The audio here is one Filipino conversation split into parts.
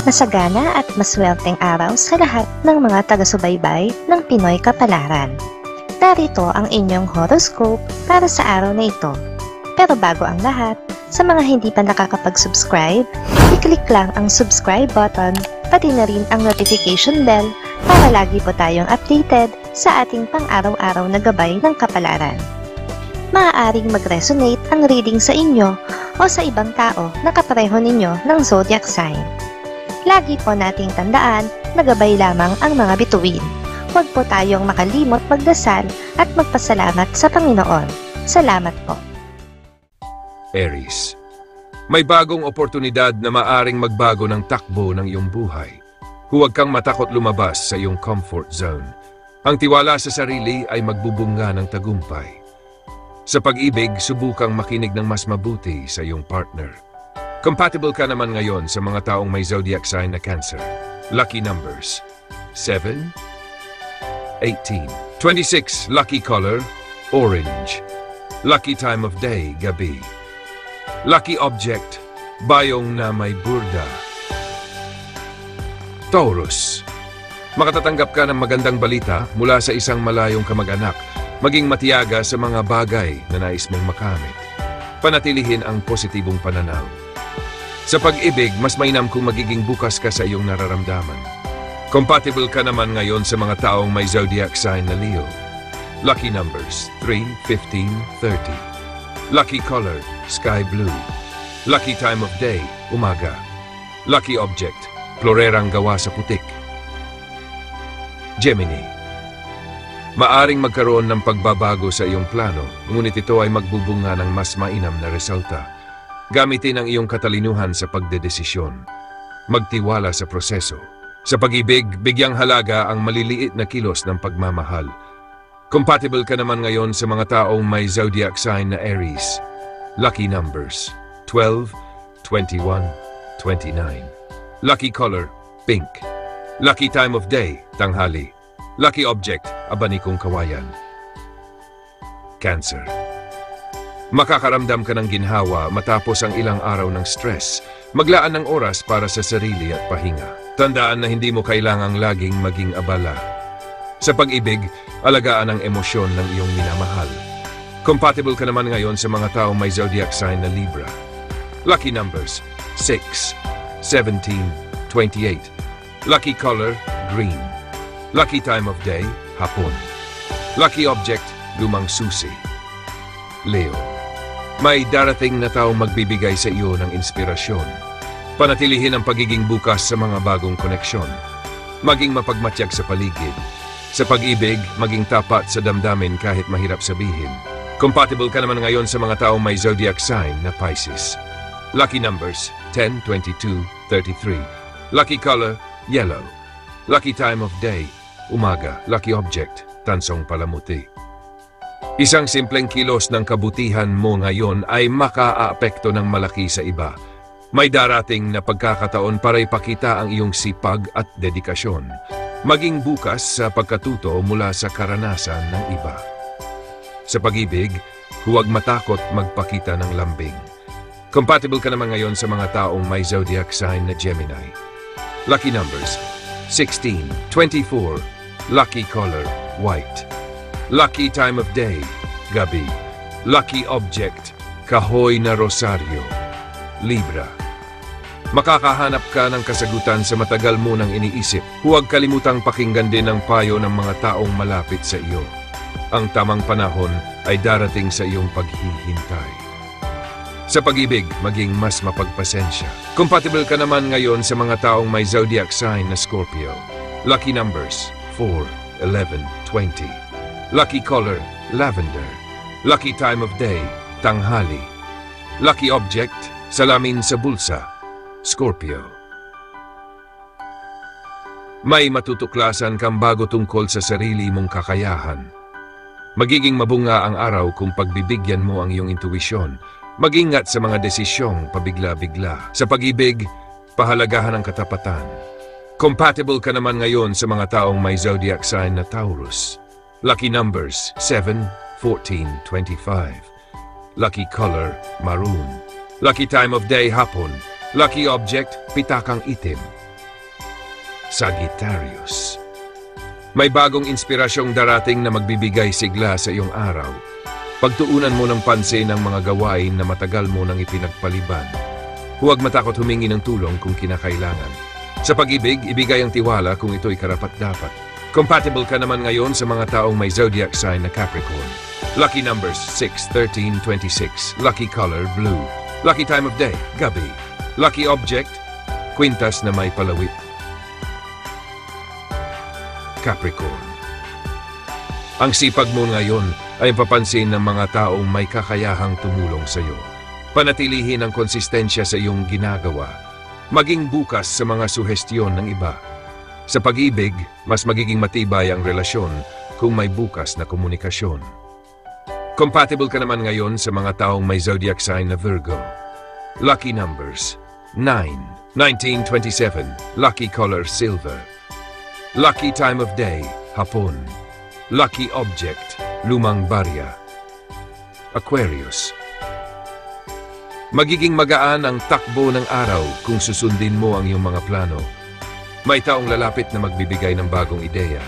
Masagana at maswerteng araw sa lahat ng mga taga-subaybay ng Pinoy Kapalaran. Narito ang inyong horoscope para sa araw na ito. Pero bago ang lahat, sa mga hindi pa nakakapag-subscribe, i-click lang ang subscribe button, pati na rin ang notification bell para lagi po tayong updated sa ating pang-araw-araw na gabay ng kapalaran. Maaaring mag-resonate ang reading sa inyo o sa ibang tao na kapareho ninyo ng zodiac sign. Lagi po nating tandaan na gabay lamang ang mga bituin. Huwag po tayong makalimot magdasal at magpasalamat sa Panginoon. Salamat po. Aries, may bagong oportunidad na maaring magbago ng takbo ng iyong buhay. Huwag kang matakot lumabas sa iyong comfort zone. Ang tiwala sa sarili ay magbubunga ng tagumpay. Sa pag-ibig, subukang makinig ng mas mabuti sa iyong partner. Compatible ka naman ngayon sa mga taong may zodiac sign na Cancer. Lucky numbers 7, 18, 26. Lucky color orange. Lucky time of day gabi. Lucky object bayong na may burda. Taurus, makatatanggap ka ng magandang balita mula sa isang malayong kamag-anak. Maging matiyaga sa mga bagay na nais mong makamit. Panatilihin ang positibong pananaw. Sa pag-ibig, mas mainam kung magiging bukas ka sa iyong nararamdaman. Compatible ka naman ngayon sa mga taong may zodiac sign na Leo. Lucky numbers 3, 15, 30. Lucky color sky blue. Lucky time of day umaga. Lucky object florerang gawa sa putik. Gemini, maaring magkaroon ng pagbabago sa iyong plano, ngunit ito ay magbubunga ng mas mainam na resulta. Gamitin ang iyong katalinuhan sa pagdedesisyon. Magtiwala sa proseso. Sa pag-ibig, bigyang halaga ang maliliit na kilos ng pagmamahal. Compatible ka naman ngayon sa mga taong may zodiac sign na Aries. Lucky numbers 12, 21, 29. Lucky color pink. Lucky time of day tanghali. Lucky object abanikong kawayan. Cancer, makakaramdam ka ng ginhawa matapos ang ilang araw ng stress. Maglaan ng oras para sa sarili at pahinga. Tandaan na hindi mo kailangang laging maging abala. Sa pag-ibig, alagaan ang emosyon ng iyong minamahal. Compatible ka naman ngayon sa mga taong may zodiac sign na Libra. Lucky numbers 6, 17, 28. Lucky color green. Lucky time of day hapon. Lucky object lumang susi. Leo, may darating na taong magbibigay sa iyo ng inspirasyon. Panatilihin ang pagiging bukas sa mga bagong koneksyon. Maging mapagmatyag sa paligid. Sa pag-ibig, maging tapat sa damdamin kahit mahirap sabihin. Compatible ka naman ngayon sa mga taong may zodiac sign na Pisces. Lucky numbers 10, 22, 33. Lucky color yellow. Lucky time of day umaga. Lucky object tansong palamuti. Isang simpleng kilos ng kabutihan mo ngayon ay makaaapekto ng malaki sa iba. May darating na pagkakataon para ipakita ang iyong sipag at dedikasyon. Maging bukas sa pagkatuto mula sa karanasan ng iba. Sa pag-ibig, huwag matakot magpakita ng lambing. Compatible ka naman ngayon sa mga taong may zodiac sign na Gemini. Lucky numbers 16, 24. Lucky color white. Lucky time of day gabi. Lucky object kahoy na rosaryo. Libra, makakahanap ka ng kasagutan sa matagal mo nang iniisip. Huwag kalimutang pakinggan din ang payo ng mga taong malapit sa iyo. Ang tamang panahon ay darating sa iyong paghihintay. Sa pag-ibig, maging mas mapagpasensya. Compatible ka naman ngayon sa mga taong may zodiac sign na Scorpio. Lucky numbers 4, 11, 20. Lucky color lavender. Lucky time of day tanghali. Lucky object salamin sa bulsa. Scorpio, may matutuklasan kang bago tungkol sa sarili mong kakayahan. Magiging mabunga ang araw kung pagbibigyan mo ang iyong intuwisyon. Mag-ingat sa mga desisyong pabigla-bigla. Sa pag-ibig, pahalagahan ang katapatan. Compatible ka naman ngayon sa mga taong may zodiac sign na Taurus. Lucky numbers 7, 14, 25. Lucky color maroon. Lucky time of day hapon. Lucky object pitakang itim. Sagittarius. May bagong inspirasyong darating na magbibigay sigla sa iyong araw. Pagtuunan mo ng pansin ang mga gawain na matagal mo nang ipinagpaliban. Huwag matakot humingi ng tulong kung kinakailangan. Sa pag-ibig, ibigay ang tiwala kung ito'y karapat-dapat. Compatible ka naman ngayon sa mga taong may zodiac sign na Capricorn. Lucky numbers 6, 13, 26. Lucky color blue. Lucky time of day, gabi. Lucky object, kwintas na may palawit. Capricorn. Ang sipag mo ngayon ay papansin ng mga taong may kakayahang tumulong sa iyo. Panatilihin ang konsistensya sa iyong ginagawa. Maging bukas sa mga suhestyon ng iba. Sa pag-ibig, mas magiging matibay ang relasyon kung may bukas na komunikasyon. Compatible ka naman ngayon sa mga taong may zodiac sign na Virgo. Lucky numbers 9, 19, 27. Lucky color silver. Lucky time of day, hapon. Lucky object, lumang barya. Aquarius. Magiging magaan ang takbo ng araw kung susundin mo ang iyong mga plano. May taong lalapit na magbibigay ng bagong ideya.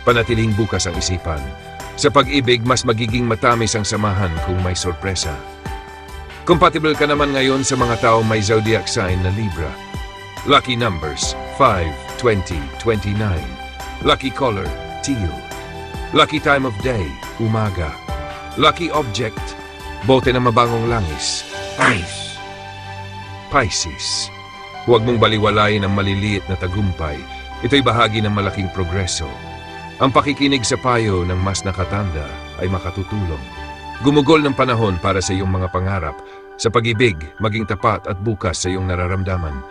Panatiling bukas ang isipan. Sa pag-ibig, mas magiging matamis ang samahan kung may sorpresa. Compatible ka naman ngayon sa mga taong may zodiac sign na Libra. Lucky numbers 5, 20, 29. Lucky color, teal. Lucky time of day, umaga. Lucky object, bote na mabangong langis. Ice. Pisces. Huwag mong baliwalayin ang maliliit na tagumpay. Ito'y bahagi ng malaking progreso. Ang pakikinig sa payo ng mas nakatanda ay makatutulong. Gumugol ng panahon para sa iyong mga pangarap. Sa pag-ibig, maging tapat at bukas sa iyong nararamdaman.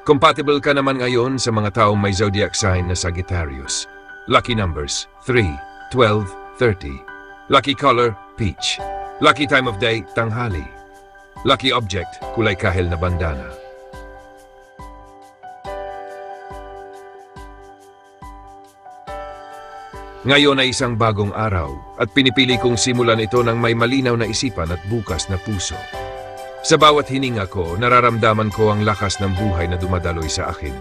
Compatible ka naman ngayon sa mga taong may zodiac sign na Sagittarius. Lucky numbers 3, 12, 30. Lucky color, peach. Lucky time of day, tanghali. Lucky object, kulay kahel na bandana. Ngayon ay isang bagong araw at pinipili kong simulan ito ng may malinaw na isipan at bukas na puso. Sa bawat hininga ko, nararamdaman ko ang lakas ng buhay na dumadaloy sa akin.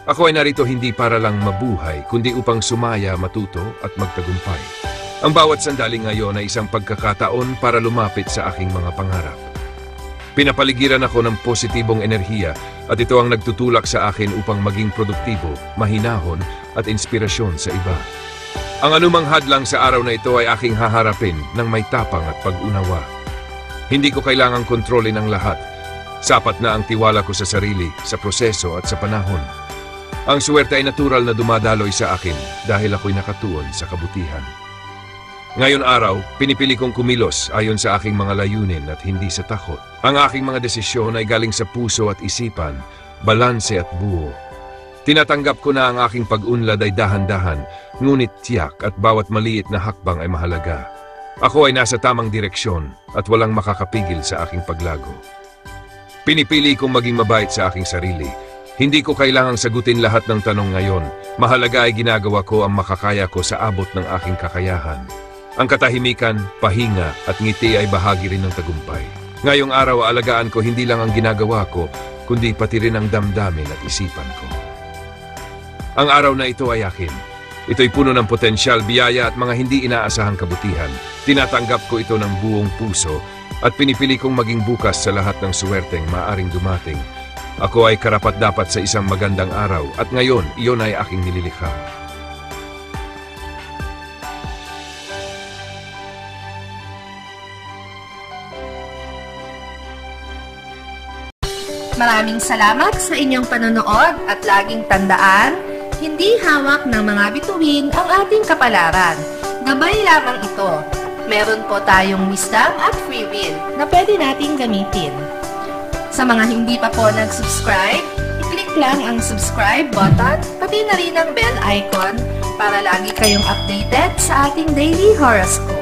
Ako ay narito hindi para lang mabuhay, kundi upang sumaya, matuto at magtagumpay. Ang bawat sandali ngayon ay isang pagkakataon para lumapit sa aking mga pangarap. Pinapaligiran ako ng positibong enerhiya at ito ang nagtutulak sa akin upang maging produktibo, mahinahon at inspirasyon sa iba. Ang anumang hadlang sa araw na ito ay aking haharapin ng may tapang at pag-unawa. Hindi ko kailangang kontrolin ang lahat. Sapat na ang tiwala ko sa sarili, sa proseso at sa panahon. Ang suwerte ay natural na dumadaloy sa akin dahil ako'y nakatuon sa kabutihan. Ngayon araw, pinipili kong kumilos ayon sa aking mga layunin at hindi sa takot. Ang aking mga desisyon ay galing sa puso at isipan, balanse at buo. Tinatanggap ko na ang aking pag-unlad ay dahan-dahan, ngunit tiyak at bawat maliit na hakbang ay mahalaga. Ako ay nasa tamang direksyon at walang makakapigil sa aking paglago. Pinipili kong maging mabait sa aking sarili. Hindi ko kailangang sagutin lahat ng tanong ngayon. Mahalaga ay ginagawa ko ang makakaya ko sa abot ng aking kakayahan. Ang katahimikan, pahinga at ngiti ay bahagi rin ng tagumpay. Ngayong araw alagaan ko hindi lang ang ginagawa ko, kundi pati rin ang damdamin at isipan ko. Ang araw na ito ay akin. Ito'y puno ng potensyal, biyaya at mga hindi inaasahang kabutihan. Tinatanggap ko ito ng buong puso at pinipili kong maging bukas sa lahat ng suwerteng maaaring dumating. Ako ay karapat-dapat sa isang magandang araw at ngayon, iyon ay aking nililikha. Maraming salamat sa inyong panonood at laging tandaan, hindi hawak ng mga bituin ang ating kapalaran. Gabay lamang ito. Meron po tayong wisdom at free will na pwede nating gamitin. Sa mga hindi pa po nag-subscribe, i-click lang ang subscribe button, pati na rin ang bell icon para lagi kayong updated sa ating daily horoscope.